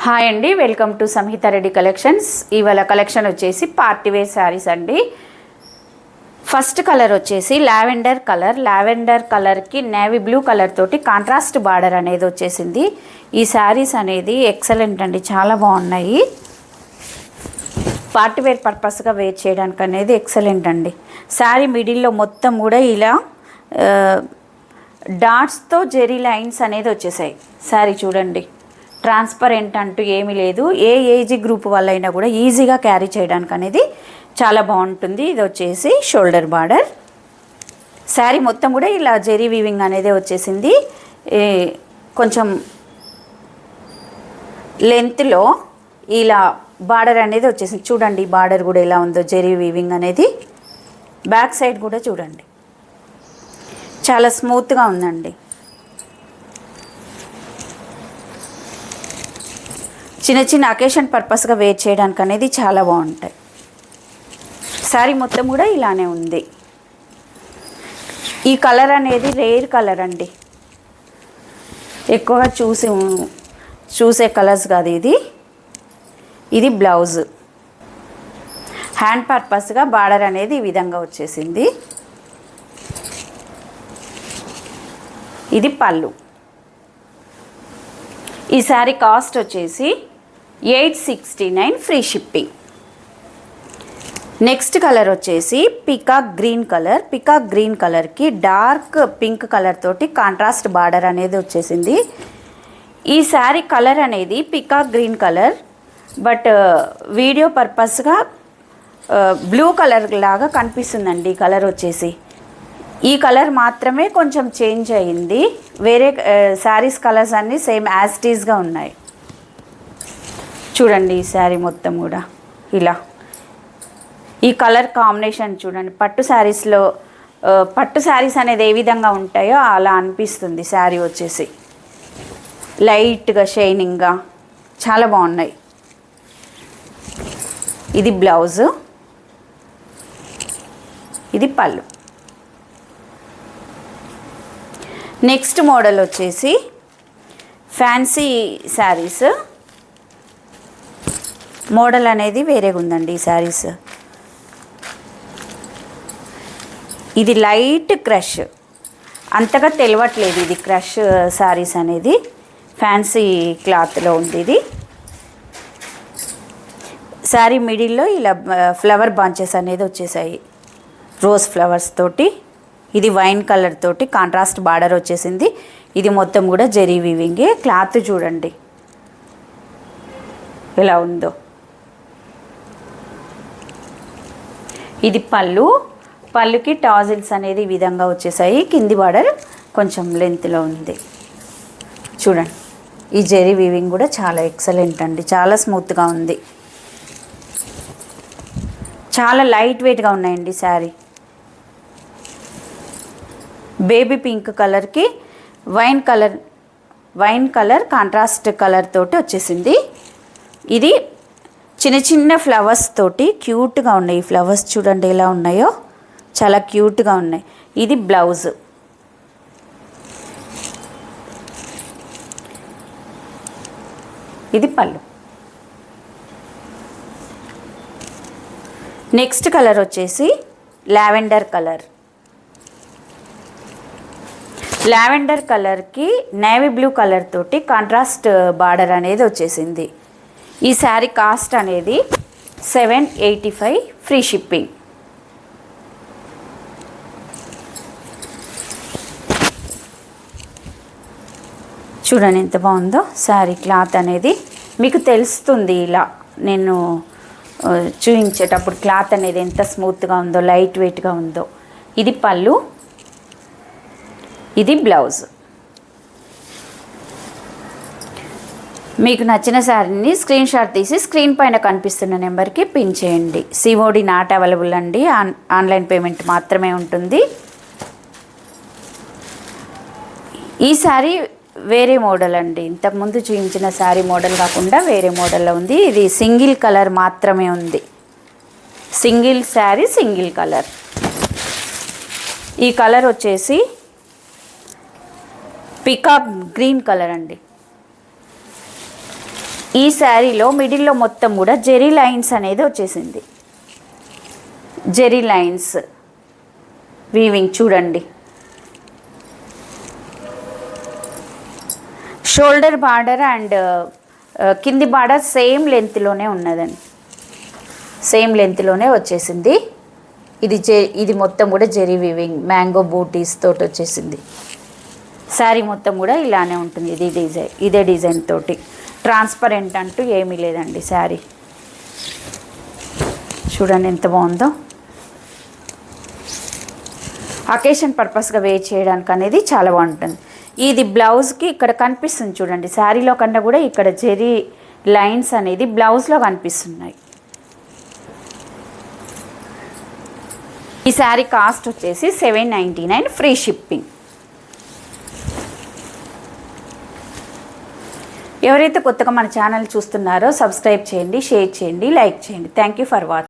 Hi అండి, welcome to Samhita Reddy collections. ఇవాళ collection వచ్చేసి పార్టీ వేర్ శారీస్ అండి. ఫస్ట్ కలర్ వచ్చేసి లావెండర్ కలర్కి నేవీ బ్లూ కలర్ తోటి కాంట్రాస్ట్ బార్డర్ అనేది వచ్చేసింది. ఈ శారీస్ అనేది ఎక్సలెంట్ అండి, చాలా బాగున్నాయి. పార్టీ వేర్ పర్పస్గా వేర్ చేయడానికి అనేది ఎక్సలెంట్ అండి. శారీ మిడిల్లో మొత్తం కూడా ఇలా డాట్స్తో జెరీ లైన్స్ అనేది వచ్చేసాయి. శారీ చూడండి, ట్రాన్స్పరెంట్ అంటూ ఏమీ లేదు. ఏ ఏజ్ గ్రూప్ వాళ్ళైనా కూడా ఈజీగా క్యారీ చేయడానికి అనేది చాలా బాగుంటుంది. ఇది వచ్చేసి షోల్డర్ బార్డర్. శారీ మొత్తం కూడా ఇలా జెరీ వీవింగ్ అనేది వచ్చేసింది. కొంచెం లెంత్లో ఇలా బార్డర్ అనేది వచ్చేసింది. చూడండి బార్డర్ కూడా ఎలా ఉందో, జెరీ వీవింగ్ అనేది. బ్యాక్ సైడ్ కూడా చూడండి, చాలా స్మూత్గా ఉందండి. చిన్న చిన్న అకేషన్ పర్పస్గా వేర్ చేయడానికి అనేది చాలా బాగుంటాయి. శారీ మొత్తం కూడా ఇలానే ఉంది. ఈ కలర్ అనేది రేర్ కలర్ అండి, ఎక్కువగా చూసే కలర్స్ కాదు. ఇది బ్లౌజ్. హ్యాండ్ పర్పస్గా బార్డర్ అనేది ఈ విధంగా వచ్చేసింది. ఇది పళ్ళు. ఈ శారీ కాస్ట్ వచ్చేసి 869 ఫ్రీ షిప్పింగ్. నెక్స్ట్ కలర్ వచ్చేసి పికాక్ గ్రీన్ కలర్కి డార్క్ పింక్ కలర్ తోటి కాంట్రాస్ట్ బార్డర్ అనేది వచ్చేసింది. ఈ శారీ కలర్ అనేది peacock green colour, but video పర్పస్గా బ్లూ కలర్ లాగా కనిపిస్తుందండి. ఈ కలర్ వచ్చేసి ఈ కలర్ మాత్రమే కొంచెం చేంజ్ అయ్యింది. వేరే శారీస్ కలర్స్ అన్నీ సేమ్ యాజ్ ఇట్ ఈస్గా ఉన్నాయి. చూడండి ఈ శారీ మొత్తం కూడా ఇలా. ఈ కలర్ కాంబినేషన్ చూడండి, పట్టు శారీస్ అనేది ఏ విధంగా ఉంటాయో అలా అనిపిస్తుంది. శారీ వచ్చేసి లైట్గా షైనింగ్గా చాలా బాగున్నాయి. ఇది బ్లౌజు, ఇది పళ్ళు. నెక్స్ట్ మోడల్ వచ్చేసి ఫ్యాన్సీ శారీస్. మోడల్ అనేది వేరేగా ఉందండి ఈ శారీస్. ఇది లైట్ క్రష్, అంతగా తెలియట్లేదు ఇది క్రష్ శారీస్ అనేది. ఫ్యాన్సీ క్లాత్లో ఉంది ఇది. శారీ మిడిల్లో ఇలా ఫ్లవర్ బాంచెస్ అనేది వచ్చేసాయి, రోజ్ ఫ్లవర్స్ తోటి. ఇది వైన్ కలర్ తోటి కాంట్రాస్ట్ బార్డర్ వచ్చేసింది. ఇది మొత్తం కూడా జెరీ వీవింగే. క్లాత్ చూడండి ఎలా ఉందో. ఇది పళ్ళుకి టాజిల్స్ అనేది ఈ విధంగా వచ్చేసాయి. కింది బార్డర్ కొంచెం లెంత్లో ఉంది. చూడండి ఈ జెరీ వీవింగ్ కూడా చాలా ఎక్సలెంట్ అండి, చాలా స్మూత్గా ఉంది. చాలా లైట్ వెయిట్గా ఉన్నాయండి శారీ. బేబీ పింక్ కలర్కి వైన్ కలర్ కాంట్రాస్ట్ కలర్ తోటి వచ్చేసింది. ఇది చిన్న చిన్న ఫ్లవర్స్ తోటి క్యూట్గా ఉన్నాయి. ఈ ఫ్లవర్స్ చూడండి ఎలా ఉన్నాయో, చాలా క్యూట్గా ఉన్నాయి. ఇది బ్లౌజ్. ఇది పళ్ళు. నెక్స్ట్ కలర్ వచ్చేసి లావెండర్ కలర్కి నేవీ బ్లూ కలర్ తోటి కాంట్రాస్ట్ బార్డర్ అనేది వచ్చేసింది. ఈ శారీ కాస్ట్ అనేది 785 ఫ్రీ షిప్పింగ్. చూడండి ఎంత బాగుందో శారీ క్లాత్ అనేది. మీకు తెలుస్తుంది ఇలా నేను చూపించేటప్పుడు క్లాత్ అనేది ఎంత స్మూత్గా ఉందో, లైట్ వెయిట్గా ఉందో. ఇది పళ్ళు, ఇది బ్లౌజ్. మీకు నచ్చిన శారీని స్క్రీన్ షాట్ తీసి స్క్రీన్ పైన కనిపిస్తున్న నెంబర్కి పిన్ చేయండి. సిఓడి నాట్ అవైలబుల్ అండి, ఆన్లైన్ పేమెంట్ మాత్రమే ఉంటుంది. ఈ శారీ వేరే మోడల్ అండి, ఇంతకుముందు చూపించిన శారీ మోడల్ కాకుండా వేరే మోడల్లో ఉంది. ఇది సింగిల్ కలర్ మాత్రమే ఉంది. Single sari single colour. ఈ కలర్ వచ్చేసి పికాక్ గ్రీన్ కలర్ అండి. ఈ శారీలో మిడిల్లో మొత్తం కూడా జెరీ లైన్స్ అనేది వచ్చేసింది. జెరీ లైన్స్ వీవింగ్ చూడండి. షోల్డర్ బార్డర్ అండ్ కింది బార్డర్ సేమ్ లెంత్లోనే ఉన్నదండి, సేమ్ లెంత్లోనే వచ్చేసింది. ఇది మొత్తం కూడా జెరీ వీవింగ్ మ్యాంగో బూటీస్ తోటి వచ్చేసింది. శారీ మొత్తం కూడా ఇలానే ఉంటుంది. ఇదే డిజైన్ తోటి ట్రాన్స్పరెంట్ అంటూ ఏమీ లేదండి. శారీ చూడండి ఎంత బాగుందో. అకేషన్ పర్పస్గా వేర్ చేయడానికి అనేది చాలా బాగుంటుంది. ఇది బ్లౌజ్కి ఇక్కడ కనిపిస్తుంది చూడండి, శారీలో కన్నా కూడా ఇక్కడ జెరీ లైన్స్ అనేది బ్లౌజ్లో కనిపిస్తున్నాయి. ఈ శారీ కాస్ట్ వచ్చేసి 799 ఫ్రీ షిప్పింగ్. ఎవరైతే కొత్తగా మన ఛానల్ చూస్తున్నారో సబ్స్క్రైబ్ చేయండి, షేర్ చేయండి, లైక్ చేయండి. Thank you for watching.